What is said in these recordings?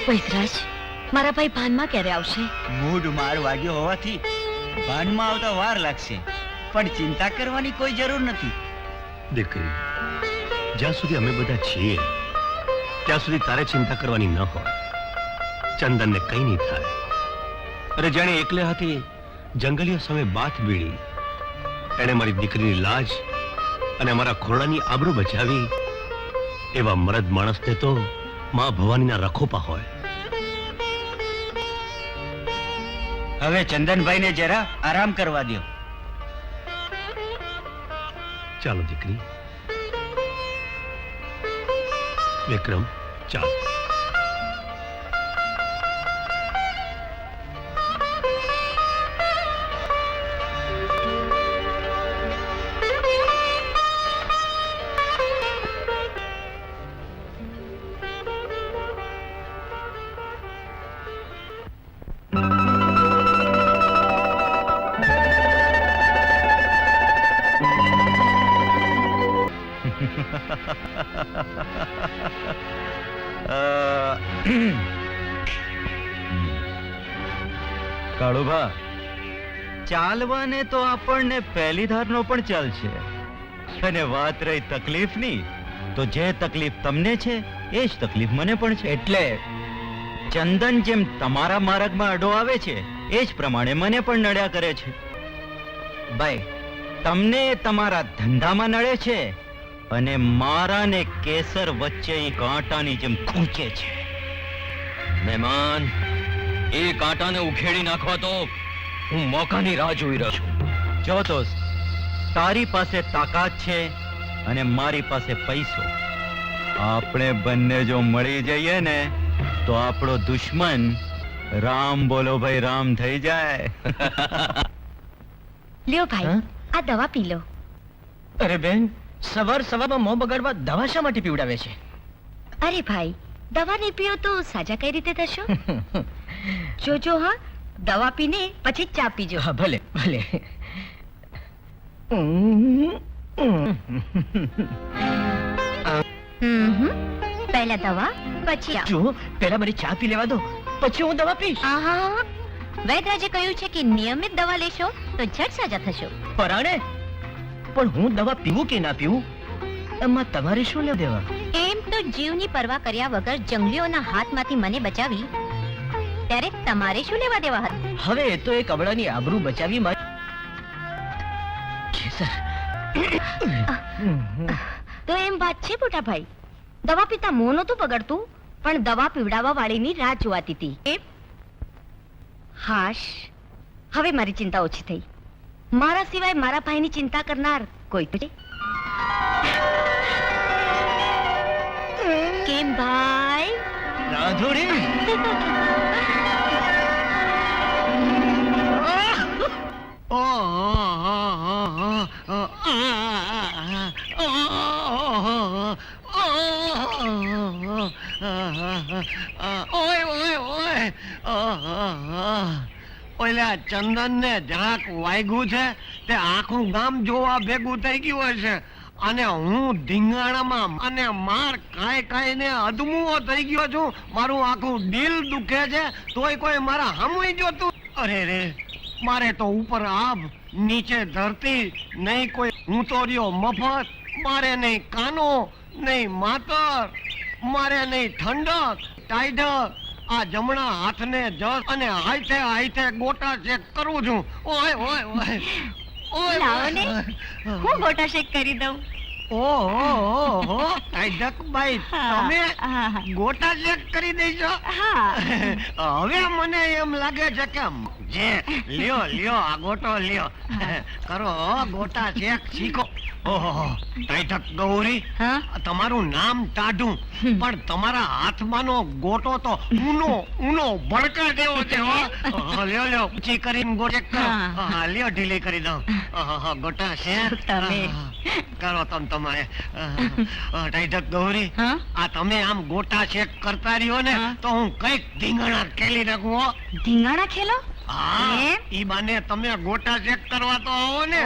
વૈદરાજ, મારા ભાઈ ભાનમાં ક્યારે આવશે? મૂડ માર વાગ્યો હોવાથી ભાનમાં આવતા વાર લાગશે, પણ ચિંતા કરવાની કોઈ જરૂર નથી. દીકરી, જ્યાં સુધી અમે બધા છીએ ત્યાં સુધી તારે ચિંતા કરવાની ન હોય. ચંદનને કઈ નહીં થાય. અરે જાણે એકલે હાથે જંગલીઓ સામે બાથ બીડી, એણે મારી દીકરીની લાજ અને અમારા ખોરડાની આબરૂ બચાવી. એવા મરદ માણસને તો માં ભવાનીના રખોપા હોય. હવે ચંદનભાઈને જરા આરામ કરવા દો. ચાલો દીકરી. વિક્રમ, ચાલ. કાળુભા, ચાલવાને તો આપણને પહેલી ધારનો પણ ચાલશે, અને વાત રહી તકલીફની, તો જે તકલીફ તમને છે એ જ તકલીફ મને પણ છે. એટલે ચંદન જેમ તમારા માર્ગમાં અડો આવે છે એ જ પ્રમાણે મને પણ નડ્યા કરે છે. ભાઈ, તમને તમારા ધંધામાં નડે છે અને મારા ને કેસર વચ્ચે એ કાંટાની જેમ ખૂંચે છે. મહેમાન, એ કાંટાને ઉખેડી નાખવા તો હું મોકાની રાહ જોઈ રહ્યો છું. જો દોસ્ત, તારી પાસે તાકાત છે અને મારી પાસે પૈસો. આપણે બંને જો મળી જઈએ ને તો આપણો દુશ્મન રામ બોલો ભાઈ રામ થઈ જાય. લ્યો ભાઈ, આ દવા પી લો. અરે બેન, સવાર સવારમાં મોં બગાડવા દવા શા માટે પીવડાવે છે? અરે ભાઈ, દવા નહીં પીઓ તો સાજા કઈ રીતે થશો? જોજો હા, દવા પીને પછી જ ચા પીજો. હા, ભલે ભલે. પહેલા દવા પછી ચા. જો પહેલા મને ચા પી લેવા દો, પછી હું દવા પીશ. આહા, વૈદરાજે કહ્યું છે કે નિયમિત દવા લેશો તો ઝટ સાજા થશો. પરાણે, પણ હું દવા પીવું કે ના પીવું એમાં તમારે શું લેવા દેવા? એમ તો જીવની પરવા કર્યા વગર જંગલીઓના હાથમાંથી મને બચાવી, ત્યારે તમારે શું લેવા દેવા હતા? હવે એ તો એક અબળાની આબરૂ બચાવી મારી. કેસર. તો એમ વાત છે મોટા ભાઈ, દવા પીતા મોં નહોતું બગડતું, પણ દવા પીવડાવવા વાળીની રાહ જોવાતી હતી. એમ? હાશ, હવે મારી ચિંતા ઓછી થઈ. મારા સિવાય મારા ભાઈની ચિંતા કરનાર કોઈ તો છે. કેમ ભાઈ? રાધોડી. ઓલા ચંદન ને જરાક વાગ્યું છે તે આખું ગામ જોવા ભેગું થઈ ગયું હશે, અને હું ધીંગાણામાં અને માર ખાઈ ખાઈને અધમુઓ થઈ ગયો છું. મારું આખું દિલ દુખે છે, તોય કોઈ મારા સામું જોતું. અરે રે, મારે તો ઉપર આબ નીચે ધરતી, નહીં કોઈ હું તો રહ્યો મફત. મારે નહીં કાનો, નહીં માતર, મારે નહીં ઠંડક ટાઈડર. આ જમણા હાથને જસ અને હાથે હાથે ગોટા ચેક કરું છું. ઓય ઓય ઓય લાવો ને, હું ગોટા શેક કરી દઉં. ઓહો, ટાઈડકભાઈ, તમે ગોટા ચેક કરી દેશો? હવે મને એમ લાગે છે કે જે લ્યો લ્યો આ ગોટો લ્યો, કરો ગોટા ચેક શીખો. ઓહો, ટાઈડક ગૌરી, તમારું નામ ટાઢું, પણ તમારા હાથમાંનો ગોટો તો ઊનો ભડકા જેવો છે. લ્યો લ્યો, ઊંચી કરીને ગોટે કરો. હા, લ્યો, ઢીલી કરી દઉં. ગોટા છે કરો તમે. ટાઈડક ગૌરી, આ તમે આમ ગોટા ચેક કરતા રહ્યો ને તો હું કઈક ધીંગાણા ખેલી નાખું. ધીંગાણા ખેલો? હા, ઈ બાને તમે ગોટા ચેક કરવા તો આવો ને.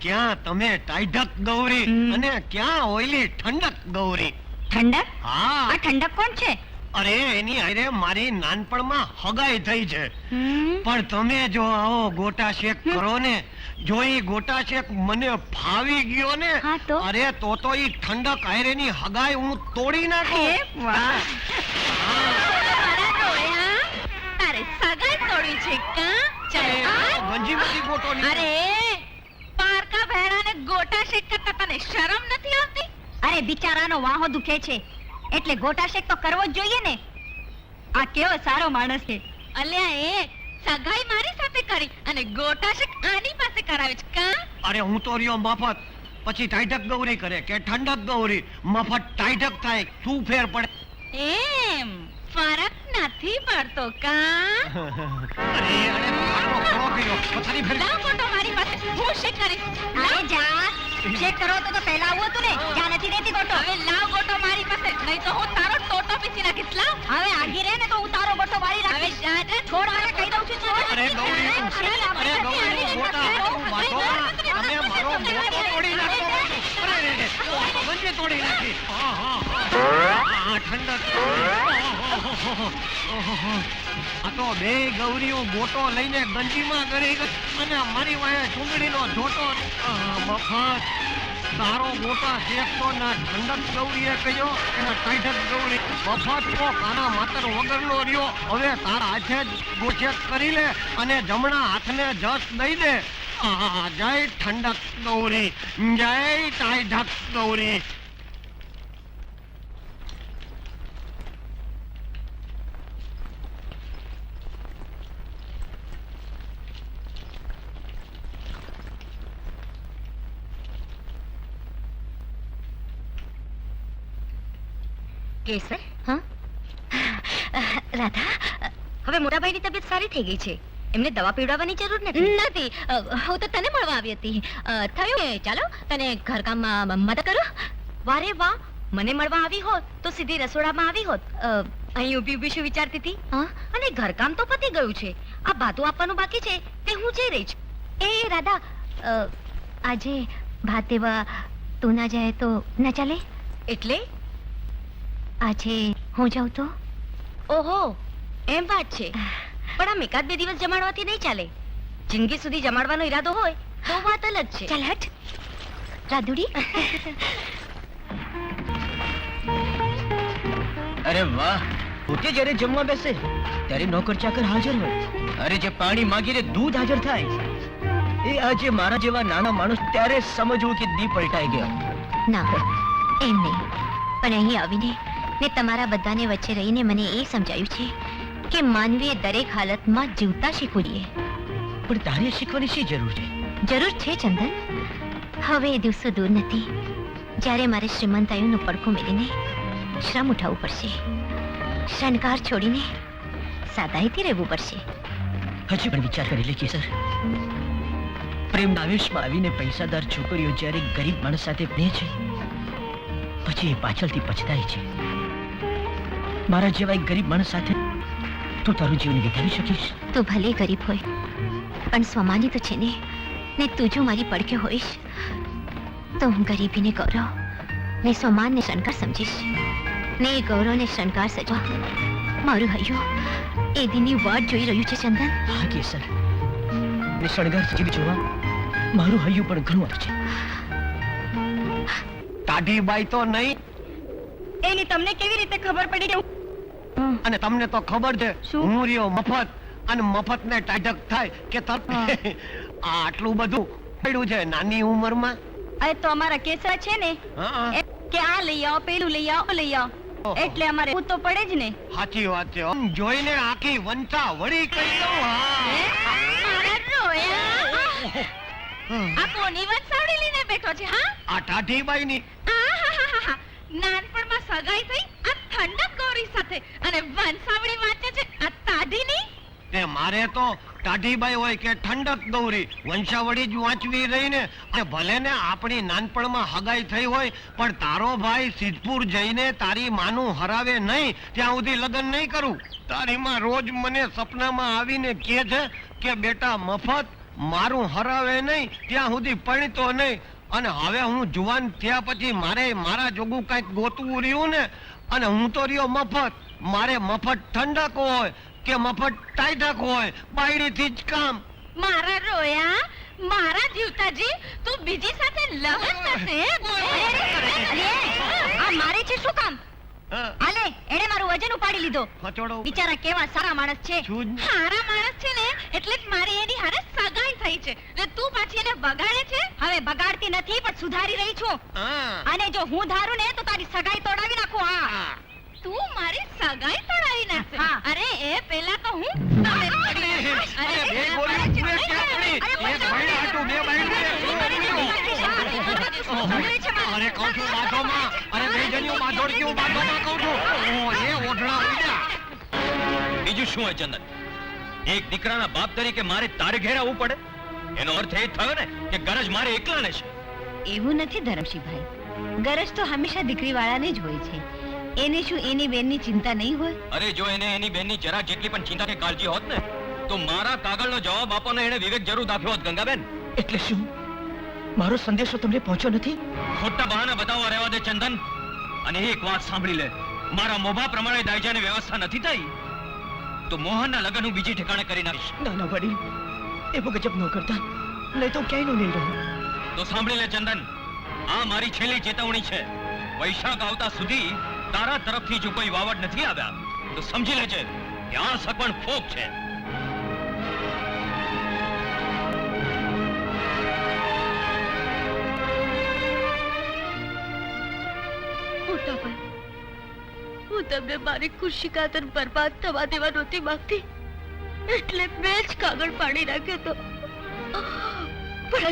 ક્યાં તમે ટાઈડક ગૌરી અને ક્યાં ઓઈલી ઠંડક ગૌરી? ઠંડક? હા. આ ઠંડક કોણ છે? અરે એની હારે મારી નાનપણમાં હગાઈ થઈ છે. હમ, પણ તમે જો આવો ગોટા શેક કરો ને, જો ઈ ગોટા શેક મને ફાવી ગયો ને, હા તો? અરે તો ઈ ઠંડક હારેની હગાઈ હું તોડી નાખું. એ વાહ. મારા ડોળ્યા, તારે સગાઈ તોડી છે કાં? ચાલ આ. ગંજીમાંથી ગોટો નીકળ્યો. અરે પારકા ભેડાને ગોટા શેક કરતા તને શરમ નથી આવતી? અરે બિચારાનો વાહો દુખે છે એટલે ગોટા શેક તો કરવો જ જોઈએ ને. આ કેવો સારો માણસ છે. અલ્યા એ સગાઈ મારી સાથે કરી અને ગોટા શેક આની પાસે કરાવે છે કાં? અરે હું તો રહ્યો મફત, પછી ટાઈટક ગૌરી કરે કે ઠંડક ગૌરી, મફત ટાઈટક થાય, શું ફેર પડે? એમ ફરક નથી પડતો કાં? અરે અરે મારો ખોળો કર્યો, પથારી ફેરવી. લાવ ગોટો મારી પાસે, હું શેક કરીશ. અરે જા, શેક કરો તો પહેલા આવું હતું ને, જ્યાં નથી દેતી ગોટો. હવે લાવ ગોટો મારી પાસે, નહીં તો હું તારો ટોટો પીસી નાખીશ. લાવ. હવે આગી રહે ને તો હું તારો ગોટો વાળી રાખીશ. છોડ, મને કહી દઉં છું, છોડ. અરે ગૌરી, અરે ગૌરી, ગોટા હાથું બાંધો ના. તમે મારો ગોટો તોડી નાખો. અરે રે રે, ગંજી તોડી નાખી. ઠંડક. આ તો બે ગૌરીઓ ગોટો લઈને ગંજીમાં કરી ગઈ અને મારી વાંહે ચૂંદડીનો જોટો. મફત તારો ગોટા શેકતો ના ઠંડક ગૌરીએ કહ્યો એના ટાઈટક ગૌરી મફત તો કાના માતર વગરનો રહ્યો. હવે તારા હાથે જ ગોઠેક કરી લે અને જમણા હાથને જસ દઈ દે. જય ઠંડક ગૌરી, જય ટાઈટક ગૌરી. કેસર, હા રાધા, હવે મોટાભાઈની તબિયત સારી થઈ ગઈ છે, એમને દવા પીવડાવવાની જરૂર નથી. હું તો તને મળવા આવી હતી. થયું કે ચાલો તને ઘરકામમાં મદદ કરું. વારે વાહ, મને મળવા આવી હોત તો સીધી રસોડામાં આવી હોત. અહીં ઊભી ઊભી શું વિચારતી હતી? અને ઘરકામ તો પતી ગયું છે, આ ભાતું આપવાનું બાકી છે તે હું જઈ રહી છું. એ રાધા, આજે ભાત દેવા તું ના જાય તો ના ચાલે? એટલે આજે હું જાઉં તો? ઓહો, એમ વાત છે. પણ આમ એકાદ બે દિવસ જમાડવાથી નહીં ચાલે. જિંદગી સુધી જમાડવાનો ઈરાદો હોય તો વાત અલગ છે. ચાલ હટ રાધુડી. અરે વાહ, પોતે જ્યારે જમવા બેસે ત્યારે નોકર ચાકર હાજર હોય. અરે જે પાણી માંગીને દૂધ હાજર થાય, એ આજે મારા જેવા નાના માણસ ત્યારે સમજવું કે દી પલટાઈ ગયો. ના એમ નહીં, પણ અહીં આવીને ને તમારા બધાને વચ્ચે રહીને મને એ સમજાયું છે કે માનવીએ દરેક હાલતમાં જીવતા શીખવું જોઈએ. પણ તારે શીખવાની શી જરૂર છે? જરૂર છે ચંદન. હવે એ દિવસો દૂર નથી જ્યારે મારે શ્રીમંતાઈનું પડખું મેળીને શ્રમ ઉઠાવવું પડશે, શણગાર છોડીને સાદાઈથી રહેવું પડશે. હજી પણ વિચાર કરી લે કેસર. પ્રેમના આવેશમાં આવીને પૈસાદાર છોકરીઓ જ્યારે ગરીબ માણસ સાથે બને છે, પછી એ પાછળથી પછતાય છે. મારા જેવા એક ગરીબ માણસ સાથે તું તારું જીવન વિતાવી શકીશ? તું ભલે ગરીબ હોય પણ સ્વમાની તો છે ને. ને તું જો મારી પડખે હોઈશ તો હું ગરીબીને ગૌરવ ને સ્વમાનને શણગાર સમજીશ. ને એ ગૌરવને શણગાર સજવા મારું હૈયું એ દિનની વાટ જોઈ રહ્યું છે ચંદન. હા કેસર, ને શણગાર સજીવી જોવા મારું હૈયું પણ ઘણું આવે છે. ટાઢીબાઈ તો નહીં, એની તમને કેવી રીતે ખબર પડી કે અને તમને તો ખબર છે શું? હું રહ્યો મફત, અને મફત ને ટાઢક થાય કે આટલું બધું પડ્યું છે નાની ઉંમરમાં. અરે તો અમારા કેસર છે ને હા, કે આ લઈ આવો, પેલું લઈ આવો, લઈ આવો, એટલે અમારે તો પડે જ ને. સાચી વાત છે. આમ જોઈને આખી વંચા વળી કહી દઉં. આ કોની વંશાવળી લઈને બેઠો છે? હા, આ ટાઢીબાઈ ની. નાનપણમાં સગાઈ થઈ આ ઠંડક ગૌરી સાથે અને વંશાવળી વાંચે છે આ તાઢીની. તે મારે તો ટાઢીબાઈ હોય કે ઠંડક ગૌરી વંશાવળી જ વાંચવી રહીને. અને ભલે ને આપણી નાનપણમાં હગાઈ થઈ હોય પણ તારો ભાઈ સિદ્ધપુર જઈને તારી માનું હરાવે નહીં ત્યાં સુધી લગ્ન નહીં કરું. તારી માં રોજ મને સપનામાં આવીને કહે છે કે બેટા મફત મારું હરાવે નહીં ત્યાં સુધી પરણતો નહીં. અને હવે હું જુવાન થયા પછી મારે મારા જોગું કઈક ગોતવું રહ્યું ને, અને હું તો રહ્યો મફત. મારે મફત ઠંડક હોય કે મફત ટાઈટક હોય, બાયડીથી જ કામ. મારા રોયા, મારા જીવતાજી, તું બીજી સાથે લગ્ન કરશે? આ મારે છે શું કામ? હા, આલે, એણે મારું વજન ઉપાડી લીધો. ફચોડો. બિચારા કેવા સારા માણસ છે. છું જ. સારા માણસ છે ને, એટલે જ મારી એની હારે સગાઈ થઈ છે. ને તું પાછી એને બગાડે છે? હવે બગાડતી નથી, પણ સુધારી રહી છું. હા. અને જો હું ધારું ને તો તારી સગાઈ તોડાવી નાખું. હા, તું મારી સગાઈ તોડાવી નાખશે? અરે એ પહેલા તો હું તમે પડી. અરે, બે ગોળીઓ પૂરે ક્યાં પડી? એક ભાઈ હાટું બે બાયડી. અરે કહું છું બાધોમાં. અરે બે જણ્યું બાધોડક્યું બાધોમાં કહું છું. ઓહો, એ ઓઢણા ઉડ્યા. બીજું શું હોય ચંદન? એક દીકરાના બાપ તરીકે મારે તારે ઘેર આવવું પડે? એનો અર્થ એ થયો ને કે ગરજ મારે એકલાને છે. એવું નથી ધરમશીભાઈ, ગરજ તો હંમેશા દીકરીવાળાને જ હોય છે. એને શું એની બેનની ચિંતા નહીં હોય? અરે જો એને એની બેનની જરા જેટલી પણ ચિંતા કે કાળજી હોત ને, તો મારા કાગળનો જવાબ આપવાનો એને વિવેક જરૂર દાખ્યો હોત. ગંગાબેન, એટલે શું મારો સંદેશો તમને પહોંચ્યો નથી? ખોટા બહાના બતાવવા રહેવા દે ચંદન. અને એક વાત સાંભળી લે, મારા મોભા પ્રમાણે દાયજાની વ્યવસ્થા નથી થઈ તો મોહનના લગ્ન હું બીજી ઠેકાણે કરી નાખીશ. ના ના વડીલ, એવો ગજબ ન કરતા, નહીં તો ક્યાંય નહીં રહું. તો સાંભળી લે ચંદન, આ મારી છેલ્લી ચેતવણી છે. વૈશાખ આવતા સુધી તારા તરફથી જો કોઈ વાવડ નથી આવ્યા તો સમજી લેજે કે આ સગવડ ફોક છે. હું તમને મારી ખુશી ખાતર બરબાદ થવા દેવા નહોતી માંગતી, એટલે મેં જ કાગળ પાડી નાખ્યો તો. પણ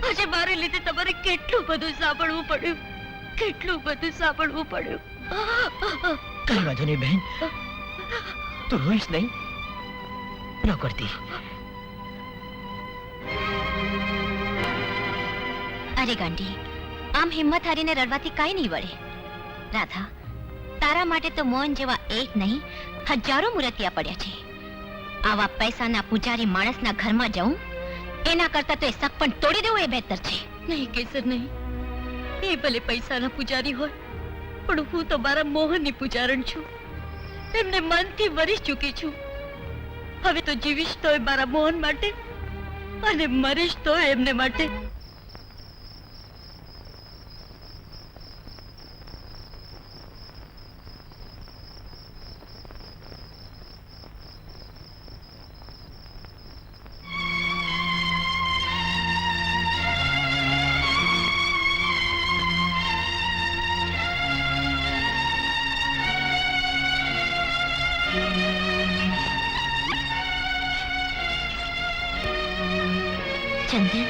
આજે મારે લીધે તમારે કેટલું બધું સાંભળવું પડ્યું, કેટલું બધું સાંભળવું પડ્યું. કઈ વાંધો નહીં બહેન, તું રોઈશ નહીં, ન કરતી. અરે ગાંડી, આમ હિંમત હારીને રડવાથી કાંઈ નહીં વળે. રાધા, તારા માટે તો મોહન જેવા એક નહીં હજારો મૂર્તિયા પડ્યા છે. આવા પૈસાના પૂજારી માણસના ઘરમાં જવું એના કરતા તો એ સગ પણ તોડી દેવું એ બહેતર છે. નહીં કેસર નહીં, એ ભલે પૈસાના પૂજારી હોય, પણ હું તો મારા મોહનની પૂજારણ છું. એમને મનથી વરી ચૂકી છું. હવે તો જીવીશ તો મારા મોહન માટે અને મરીશ તો એમને માટે. ચંદન,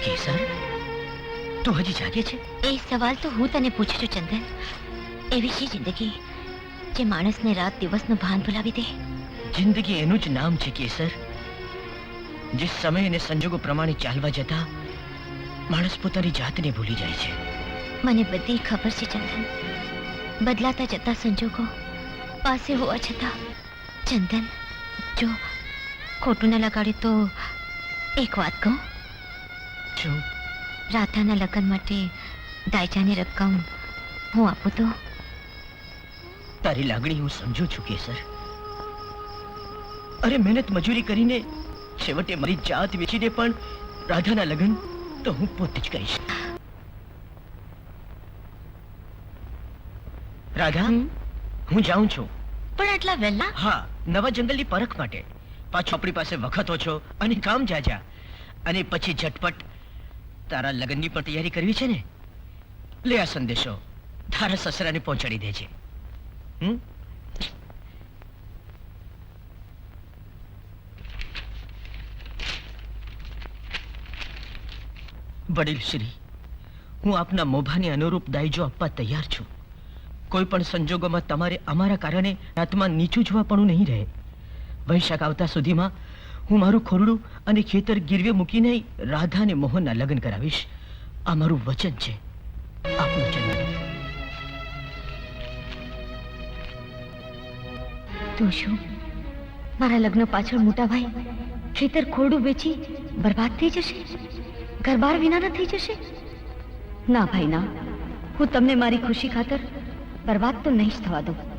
કેસર, તું હજી જાગે છે? એ સવાલ તો હું તને પૂછું છું ચંદન. એવી છે જિંદગી જે માણસને રાત દિવસનું ભાન ભૂલાવી દે? જિંદગી એનું જ નામ છે કેસર. જે સમય અને સંજોગો પ્રમાણે ચાલવા જતા માણસ પોતાની જાતને ભૂલી જાય છે. મને બધી ખબર છે ચંદન, બદલાતા જતા સંજોગો પાસે હોવા છતાં. ચંદન, જો ખોટું ન લગાડે તો એક વાત કહું. શું? રાધાના લગ્ન માટે દાયજાની રકમ હું આપું તો? તારી લાગણી હું સમજુ છું કેસર. અરે મહેનત મજૂરી કરીને છેવટે મારી જાત વેચીને પણ રાધાના લગ્ન તો હું પોતે જ કરીશ. રાધા, હું જાઉં છું. પણ આટલા વહેલા? હા, નવા જંગલની પરખ માટે. પાછો આપણી પાસે વખત ઓછો અને કામ જાજા, અને પછી ઝટપટ તારા લગ્નની પણ તૈયારી કરવી છે ને. લે આ સંદેશો તારા સસરાને પહોંચાડી દેજે. વડીલ શ્રી, હું આપના મોભાને અનુરૂપ દાયજો આપવા તૈયાર છું. કોઈ પણ સંજોગોમાં તમારે અમારા કારણે રાતમાં નીચું જોવા પણ નહીં રહે. વૈશાખ આવતા સુધીમાં હું મારું ખોરડું અને ખેતર ગીરવે મૂકીને રાધા અને મોહનના લગ્ન કરાવીશ. આ મારું વચન છે. આપનું ચંદન. તું શું મારા લગ્ન પાછળ મોટા ભાઈ ખેતર ખોરડું વેચી બરબાદ થઈ જશે? ઘરબાર વિનાના થઈ જશે? ના ભાઈ ના, હું તમને મારી ખુશી ખાતર બરબાદ તો નહીં જ થવા દઉં.